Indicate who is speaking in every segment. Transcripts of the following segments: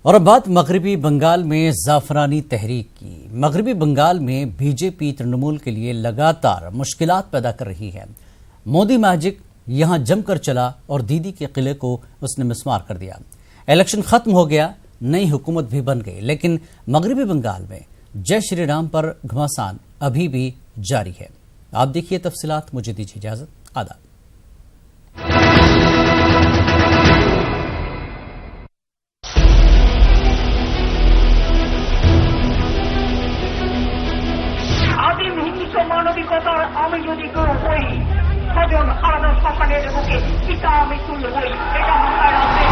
Speaker 1: और अब बात मगरबी बंगाल में जाफरानी तहरीक की। मगरबी बंगाल में बीजेपी तृणमूल के लिए लगातार मुश्किलात पैदा कर रही है। मोदी मैजिक यहां जमकर चला और दीदी के किले को उसने मिसमार कर दिया। इलेक्शन खत्म हो गया, नई हुकूमत भी बन गई, लेकिन मगरबी बंगाल में जय श्री राम पर घमासान अभी भी जारी है। आप देखिए तफसीलात। मुझे दीजिए इजाजत। आदाब।
Speaker 2: মানবিকতার আমি যদি কেউ হই, স্বজন হারানো সকালের বুকে পিতা আমি তুলবই, এটা মাথায় রাখবেন।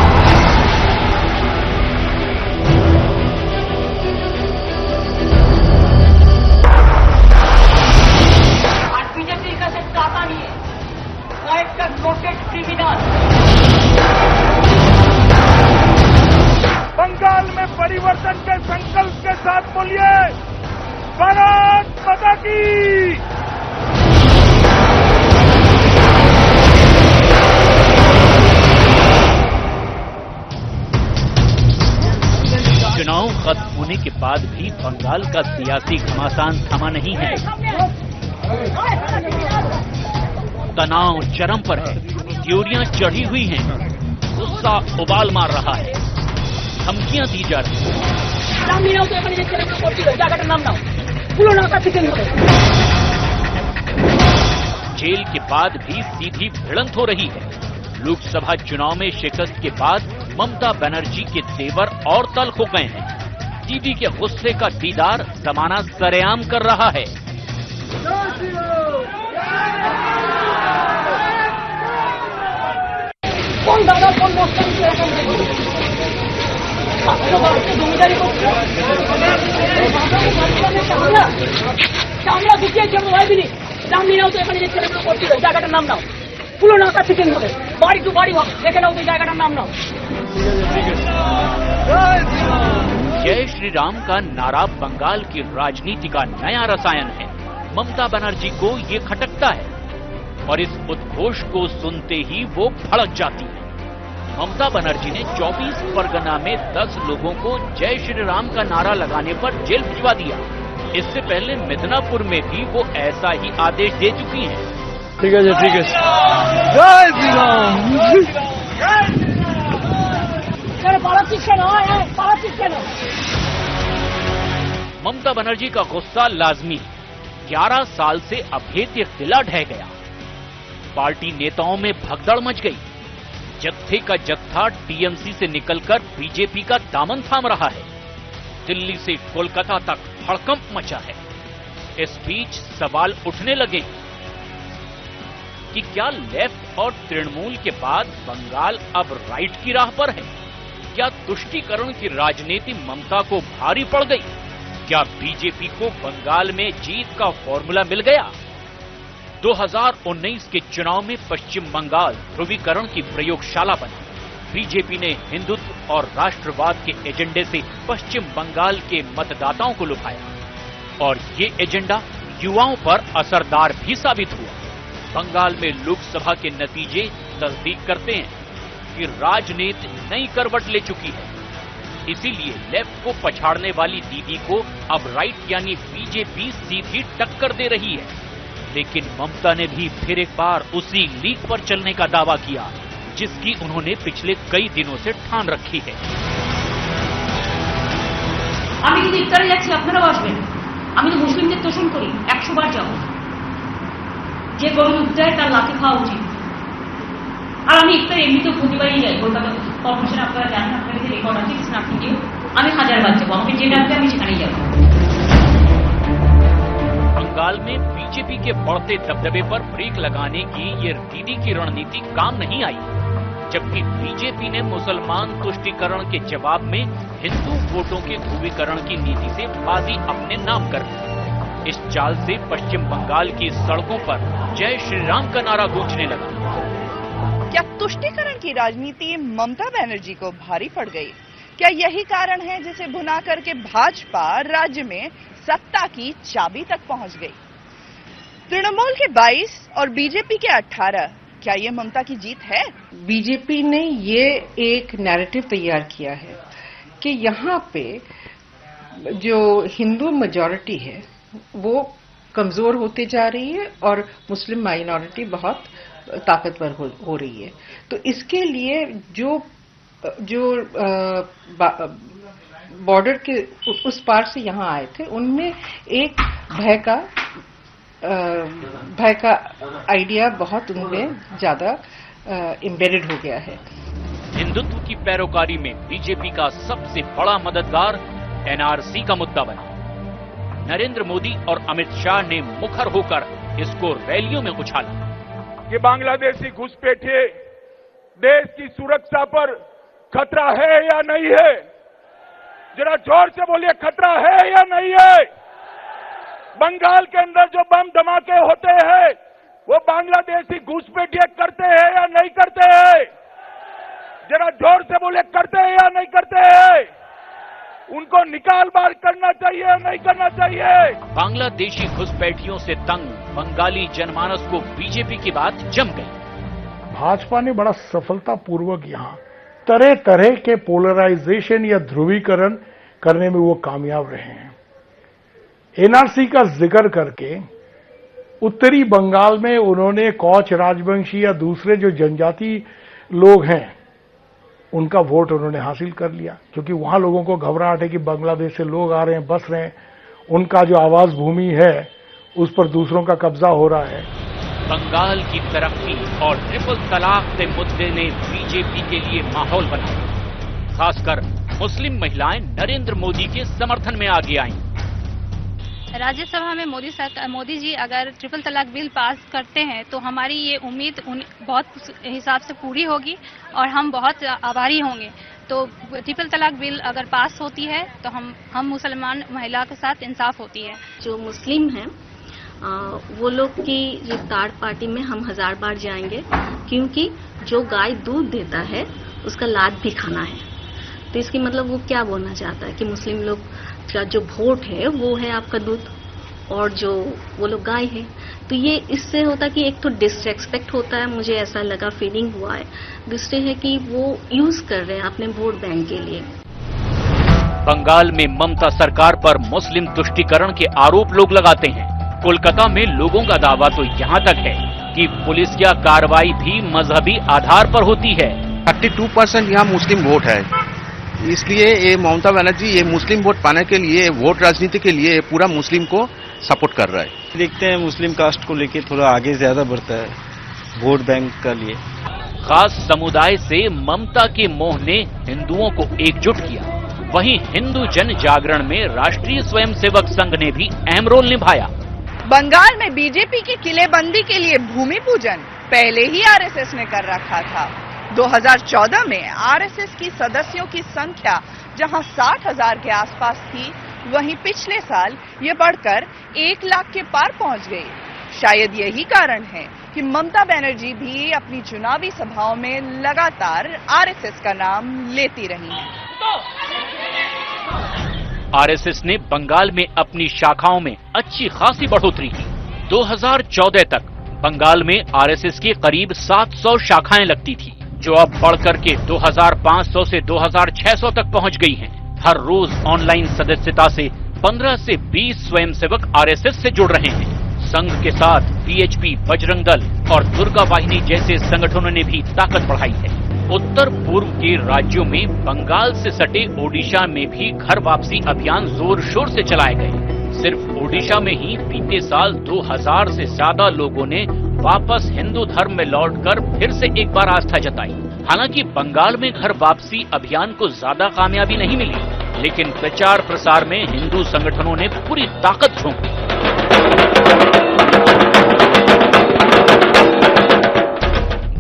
Speaker 2: আর বিজেপির কাছে টাকা নিয়ে কয়েকটা নোটেড ক্রিমিনাল
Speaker 3: बंगाल में परिवर्तन के संकल्प के साथ बोलिए भारत माता की।
Speaker 4: चुनाव खत्म होने के बाद भी बंगाल का सियासी घमासान थमा नहीं है। तनाव चरम पर है, त्योरियां चढ़ी हुई हैं, गुस्सा उबाल मार रहा है, धमकियां दी जा रही हैं। जेल के बाद भी सीधी भिड़ंत हो रही है। लोकसभा चुनाव में शिकस्त के बाद ममता बनर्जी के तेवर और तल्ख हो गए हैं। दीदी के गुस्से का दीदार जमाना सरेआम कर रहा है।
Speaker 2: कौन दादा कौन জমিদারি করছে আমরা দুটিয়ে জন্য ভাইবিনি জানি নাও তো এখানে যে ছেলেগুলো করছিল জায়গাটার নাম নাও পুরো নাকা চিকেন হবে বাড়ি টু বাড়ি দেখে নাও তো জায়গাটার नाम नाও।
Speaker 4: जय श्री राम का नारा बंगाल की राजनीति का नया रसायन है। ममता बनर्जी को ये खटकता है और इस उद्घोष को सुनते ही वो भड़क जाती है। ममता बनर्जी ने 24 परगना में 10 लोगों को जय श्री राम का नारा लगाने पर जेल भिजवा दिया। इससे पहले मिदनापुर में भी वो ऐसा ही आदेश दे चुकी हैं।
Speaker 3: ठीक है जी, ठीक है। जय श्री राम।
Speaker 4: ममता बनर्जी का गुस्सा लाजमी। 11 साल से अभेद्य किला ढह गया। पार्टी नेताओं में भगदड़ मच गई। जत्थे का जत्था टीएमसी से निकलकर बीजेपी का दामन थाम रहा है। दिल्ली से कोलकाता तक हड़कंप मचा है। इस बीच सवाल उठने लगे कि क्या लेफ्ट और तृणमूल के बाद बंगाल अब राइट की राह पर है? क्या तुष्टीकरण की राजनीति ममता को भारी पड़ गई? क्या बीजेपी को बंगाल में जीत का फॉर्मूला मिल गया? 2019 के चुनाव में पश्चिम बंगाल ध्रुवीकरण की प्रयोगशाला बना। बीजेपी ने हिंदुत्व और राष्ट्रवाद के एजेंडे से पश्चिम बंगाल के मतदाताओं को लुभाया और ये एजेंडा युवाओं पर असरदार भी साबित हुआ। बंगाल में लोकसभा के नतीजे तस्दीक करते हैं कि राजनीति नई करवट ले चुकी है। इसीलिए लेफ्ट को पछाड़ने वाली दीदी को अब राइट यानी बीजेपी सीधी टक्कर दे रही है। लेकिन ममता ने भी फिर एक बार उसी लीक पर चलने का दावा किया जिसकी उन्होंने पिछले कई दिनों से ठान रखी है।
Speaker 5: আমি যদি ইফতারে যাচ্ছি আপনারাও আসবেন। আমি তো মুসলিমদের তোষণ করি, 100 বার যাব। যে গরু দুধ দেয় তার লাথি খাওয়া উচিত। আর আমি ইফতারে এমনিতেও প্রতিবারই যাই। কলকাতা কর্পোরেশন আপনারা জানেন, আপনাদের যে রেকর্ড আছে স্ন্যাপ ভিডিও, আমি 1000 বার যাবো। আমাকে যে ডাকবে আমি সেখানেই যাবো।
Speaker 4: बंगाल में बीजेपी के बढ़ते दबदबे पर ब्रेक लगाने की ये दीदी की रणनीति काम नहीं आई, जबकि बीजेपी ने मुसलमान तुष्टीकरण के जवाब में हिंदू वोटों के ध्रुवीकरण की नीति से बाजी अपने नाम कर ली। इस चाल से पश्चिम बंगाल की सड़कों पर जय श्री राम का नारा गूंजने लगा।
Speaker 6: क्या तुष्टीकरण की राजनीति ममता बनर्जी को भारी पड़ गई? क्या यही कारण है जिसे भुना करके भाजपा राज्य में सत्ता की चाबी तक पहुंच गई? तृणमूल के 22 और बीजेपी के 18, क्या ये ममता की जीत है?
Speaker 7: बीजेपी ने ये एक नैरेटिव तैयार किया है कि यहाँ पे जो हिंदू मेजॉरिटी है वो कमजोर होती जा रही है और मुस्लिम माइनॉरिटी बहुत ताकतवर हो रही है। तो इसके लिए जो बॉर्डर के उस पार से यहाँ आए थे उनमें एक भय का आइडिया बहुत उनमें ज्यादा एम्बेडेड हो गया है।
Speaker 4: हिंदुत्व की पैरोकारी में बीजेपी का सबसे बड़ा मददगार एनआरसी का मुद्दा बना। नरेंद्र मोदी और अमित शाह ने मुखर होकर इसको रैलियों में उछाला।
Speaker 3: ये बांग्लादेशी घुसपैठिए देश की सुरक्षा पर खतरा है या नहीं है? जरा जोर से बोलिए, खतरा है या नहीं है? बंगाल के अंदर जो बम धमाके होते हैं वो बांग्लादेशी घुसपैठिए करते हैं या नहीं करते हैं? जरा जोर से बोले, करते हैं या नहीं करते हैं? उनको निकाल बाहर करना चाहिए या नहीं करना चाहिए?
Speaker 4: बांग्लादेशी घुसपैठियों से तंग बंगाली जनमानस को बीजेपी की बात जम गई।
Speaker 8: भाजपा ने बड़ा सफलतापूर्वक यहाँ तरह तरह के पोलराइजेशन या ध्रुवीकरण करने में वो कामयाब रहे हैं। एनआरसी का जिक्र करके उत्तरी बंगाल में उन्होंने कौच राजवंशी या दूसरे जो जनजाति लोग हैं उनका वोट उन्होंने हासिल कर लिया, क्योंकि वहां लोगों को घबराहट है कि बांग्लादेश से लोग आ रहे हैं, बस रहे हैं, उनका जो आवास भूमि है उस पर दूसरों का कब्जा हो रहा है।
Speaker 4: बंगाल की तरक्की और ट्रिपल तलाक के मुद्दे ने बीजेपी के लिए माहौल बनाया। खासकर मुस्लिम महिलाएं नरेंद्र मोदी के समर्थन में आगे आईं।
Speaker 9: राज्यसभा में मोदी जी अगर ट्रिपल तलाक बिल पास करते हैं तो हमारी ये उम्मीद बहुत हिसाब से पूरी होगी और हम बहुत आभारी होंगे। तो ट्रिपल तलाक बिल अगर पास होती है तो हम मुसलमान महिला के साथ इंसाफ होती है।
Speaker 10: जो मुस्लिम हैं वो लोग की इफ्तार पार्टी में हम 1000 बार जाएंगे, क्योंकि जो गाय दूध देता है उसका लाद भी खाना है। तो इसकी मतलब वो क्या बोलना चाहता है कि मुस्लिम लोग का जो वोट है वो है आपका दूध और जो वो लोग गाय है। तो ये इससे होता कि एक तो डिसरेस्पेक्ट होता है, मुझे ऐसा लगा, फीलिंग हुआ है। दूसरे है कि वो यूज कर रहे हैं अपने वोट बैंक के लिए।
Speaker 4: बंगाल में ममता सरकार पर मुस्लिम तुष्टीकरण के आरोप लोग लगाते हैं। कोलकाता में लोगों का दावा तो यहाँ तक है कि पुलिस की कार्रवाई भी मजहबी आधार पर होती है।
Speaker 11: 32% यहाँ मुस्लिम वोट है, इसलिए ये ममता बनर्जी ये मुस्लिम वोट पाने के लिए, वोट राजनीति के लिए पूरा मुस्लिम को सपोर्ट कर रहा है।
Speaker 12: देखते हैं मुस्लिम कास्ट को लेके थोड़ा आगे ज्यादा बढ़ता है वोट बैंक का लिए।
Speaker 4: खास समुदाय से ममता के मोह ने हिंदुओं को एकजुट किया। वहीं हिंदू जन जागरण में राष्ट्रीय स्वयंसेवक संघ ने भी अहम रोल निभाया।
Speaker 6: बंगाल में बीजेपी की किलेबंदी के लिए भूमि पूजन पहले ही आरएसएस ने कर रखा था। 2014 में आरएसएस की सदस्यों की संख्या जहां 60,000 के आसपास थी, वहीं पिछले साल ये बढ़कर 1 लाख के पार पहुंच गई। शायद यही कारण है कि ममता बनर्जी भी अपनी चुनावी सभाओं में लगातार आरएसएस का नाम लेती रही हैं।
Speaker 4: आरएसएस ने बंगाल में अपनी शाखाओं में अच्छी खासी बढ़ोतरी की। 2014 तक बंगाल में आरएसएस की करीब 700 शाखाएं लगती थी, जो अब बढ़कर के 2500 से 2600 तक पहुंच गई हैं। हर रोज ऑनलाइन सदस्यता से 15 से 20 स्वयंसेवक आरएसएस से जुड़ रहे हैं। संघ के साथ बीएचपी, बजरंग दल और दुर्गा वाहिनी जैसे संगठनों ने भी ताकत बढ़ाई है। उत्तर पूर्व के राज्यों में बंगाल से सटे ओडिशा में भी घर वापसी अभियान जोर शोर से चलाए गए। सिर्फ ओडिशा में ही बीते साल 2000 से ज्यादा लोगों ने वापस हिंदू धर्म में लौटकर फिर से एक बार आस्था जताई। हालांकि बंगाल में घर वापसी अभियान को ज्यादा कामयाबी नहीं मिली, लेकिन प्रचार प्रसार में हिंदू संगठनों ने पूरी ताकत झोंकी।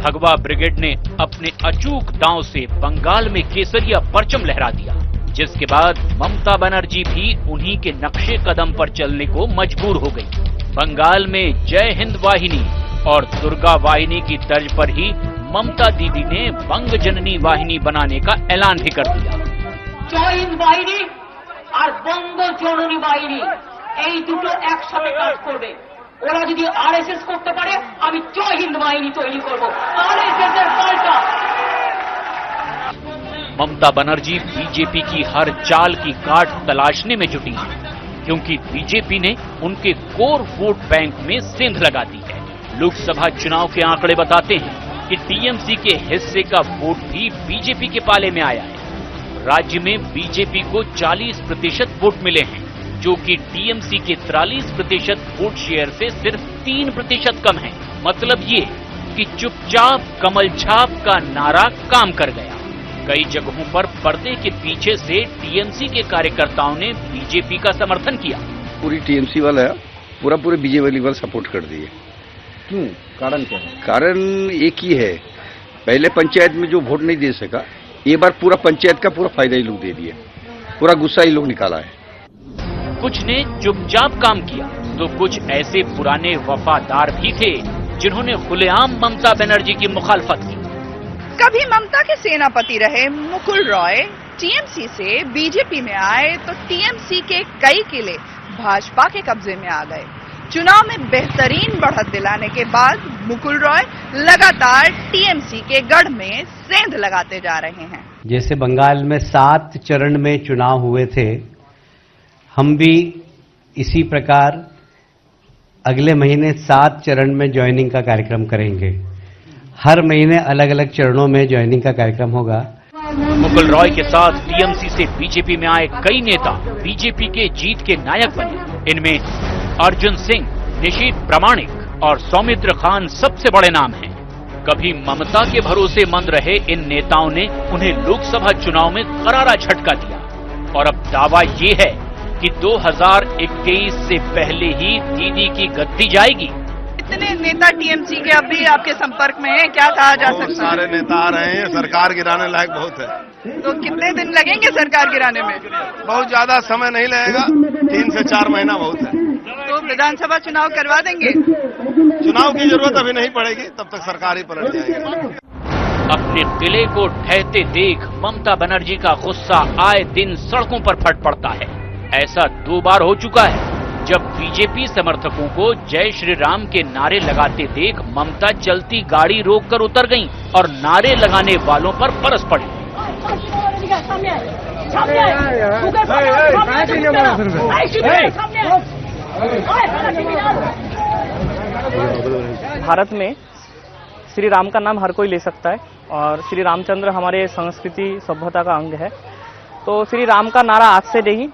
Speaker 4: भगवा ब्रिगेड ने अपने अचूक दांव से बंगाल में केसरिया परचम लहरा दिया, जिसके बाद ममता बनर्जी भी उन्हीं के नक्शे कदम पर चलने को मजबूर हो गई। बंगाल में जय हिंद वाहिनी और दुर्गा वाहिनी की तर्ज पर ही ममता दीदी ने बंग जननी वाहिनी बनाने का ऐलान भी कर दिया।
Speaker 2: जय हिंद वाहिनी और बंग जननी वाहिनी এই দুটো একসাথে কাজ করবে। ওরা যদি আরএসএস করতে পারে, আমি জয় হিন্দ বাহিনী তৈরি করব, আরএসএস এর পাল্টা।
Speaker 4: ममता बनर्जी बीजेपी की हर चाल की काट तलाशने में जुटी है, क्योंकि बीजेपी ने उनके कोर वोट बैंक में सेंध लगा दी है। लोकसभा चुनाव के आंकड़े बताते हैं कि टीएमसी के हिस्से का वोट भी बीजेपी के पाले में आया है। राज्य में बीजेपी को 40% वोट मिले हैं, जो कि टीएमसी के 43% वोट शेयर से सिर्फ 3% कम है। मतलब ये कि चुपचाप कमल छाप का नारा काम कर गया। कई जगहों पर पर्दे के पीछे से टीएमसी के कार्यकर्ताओं ने बीजेपी का समर्थन किया।
Speaker 13: पूरी टीएमसी वाला पूरे बीजेपी वाले सपोर्ट कर दिए।
Speaker 12: क्यों? कारण क्या है?
Speaker 13: कारण एक ही है, पहले पंचायत में जो वोट नहीं दे सका, ये बार पूरा पंचायत का पूरा फायदा ही लोग दे दिए, पूरा गुस्सा ही लोग निकाला है।
Speaker 4: कुछ ने चुपचाप काम किया तो कुछ ऐसे पुराने वफादार भी थे जिन्होंने खुलेआम ममता बनर्जी की मुखालफत की।
Speaker 6: कभी ममता के सेनापति रहे मुकुल रॉय टीएमसी से बीजेपी में आए तो टीएमसी के कई किले भाजपा के कब्जे में आ गए। चुनाव में बेहतरीन बढ़त दिलाने के बाद मुकुल रॉय लगातार टीएमसी के गढ़ में सेंध लगाते जा रहे हैं।
Speaker 14: जैसे बंगाल में 7 चरण में चुनाव हुए थे, हम भी इसी प्रकार अगले महीने 7 चरण में ज्वाइनिंग का कार्यक्रम करेंगे। हर महीने अलग अलग चरणों में ज्वाइनिंग का कार्यक्रम होगा।
Speaker 4: मुकुल रॉय के साथ टीएमसी से बीजेपी में आए कई नेता बीजेपी के जीत के नायक बने। इनमें अर्जुन सिंह, निशीथ प्रामाणिक और सौमित्र खान सबसे बड़े नाम हैं। कभी ममता के भरोसे मंद रहे इन नेताओं ने उन्हें लोकसभा चुनाव में करारा झटका दिया और अब दावा ये है कि 2021 से पहले ही दीदी की गद्दी जाएगी।
Speaker 6: कितने नेता टीएमसी के अब भी आपके संपर्क में हैं? क्या कहा जा सकता है?
Speaker 15: सारे नेता आ रहे हैं, सरकार गिराने लायक बहुत है।
Speaker 6: तो कितने दिन लगेंगे सरकार गिराने में?
Speaker 15: बहुत ज्यादा समय नहीं लगेगा, 3 से 4 महीना बहुत है।
Speaker 6: तो विधानसभा चुनाव करवा देंगे?
Speaker 15: चुनाव की जरूरत अभी नहीं पड़ेगी, तब तक सरकार ही पलट जाएगी।
Speaker 4: अपने किले को ढहते देख ममता बनर्जी का गुस्सा आए दिन सड़कों पर फट पड़ता है। ऐसा 2 बार हो चुका है जब बीजेपी समर्थकों को जय श्री राम के नारे लगाते देख ममता चलती गाड़ी रोककर उतर गईं और नारे लगाने वालों पर बरस पड़ी।
Speaker 16: भारत में श्री राम का नाम हर कोई ले सकता है और श्री रामचंद्र हमारे संस्कृति सभ्यता का अंग है। तो श्री राम का नारा आज से नहीं,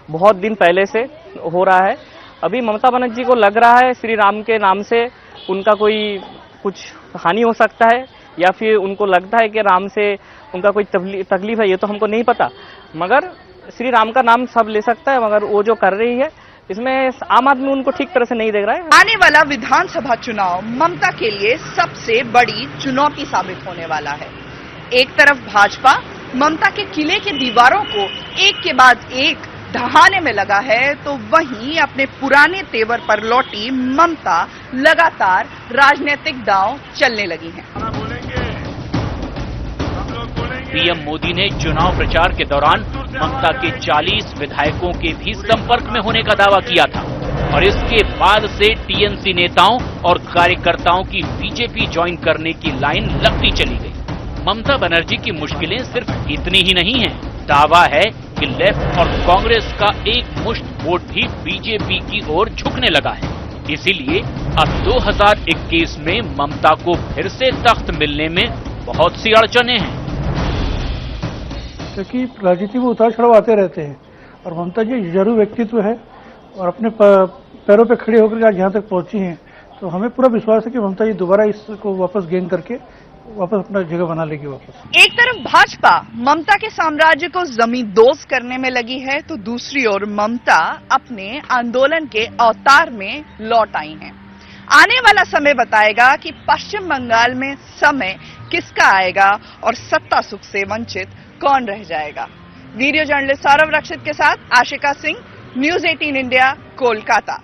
Speaker 16: बहुत दिन पहले से हो रहा है। अभी ममता बनर्जी को लग रहा है श्री राम के नाम से उनका कोई कुछ हानि हो सकता है, या फिर उनको लगता है कि राम से उनका कोई तकलीफ है, ये तो हमको नहीं पता। मगर श्री राम का नाम सब ले सकता है, मगर वो जो कर रही है इसमें आम आदमी उनको ठीक तरह से नहीं देख रहा है।
Speaker 6: आने वाला विधानसभा चुनाव ममता के लिए सबसे बड़ी चुनौती साबित होने वाला है। एक तरफ भाजपा ममता के किले के दीवारों को एक के बाद एक ढहाने में लगा है, तो वहीं अपने पुराने तेवर पर लौटी ममता लगातार राजनीतिक दांव चलने लगी हैं।
Speaker 4: पीएम मोदी ने चुनाव प्रचार के दौरान ममता के 40 विधायकों के भी संपर्क में होने का दावा किया था और इसके बाद से टीएमसी नेताओं और कार्यकर्ताओं की बीजेपी ज्वाइन करने की लाइन लगती चली गई। ममता बनर्जी की मुश्किलें सिर्फ इतनी ही नहीं हैं। दावा है कि लेफ्ट और कांग्रेस का एक मुश्त वोट भी बीजेपी की ओर झुकने लगा है। इसीलिए अब 2021 में ममता को फिर से तख्त मिलने में बहुत सी अड़चनें हैं।
Speaker 8: क्योंकि राजनीति में उतार चढ़ाव आते रहते हैं और ममता जी जरूर व्यक्तित्व है और अपने पैरों पे खड़े होकर आज यहाँ तक पहुंची हैं, तो हमें पूरा विश्वास है कि ममता जी दोबारा इसको वापस गेन करके वापस अपना जगह बना लेगी वापस।
Speaker 6: एक तरफ भाजपा ममता के साम्राज्य को जमींदोज करने में लगी है, तो दूसरी ओर ममता अपने आंदोलन के अवतार में लौट आई हैं। आने वाला समय बताएगा कि पश्चिम बंगाल में समय किसका आएगा और सत्ता सुख से वंचित कौन रह जाएगा। वीडियो जर्नलिस्ट सौरभ रक्षित के साथ आशिका सिंह, न्यूज 18 इंडिया, कोलकाता।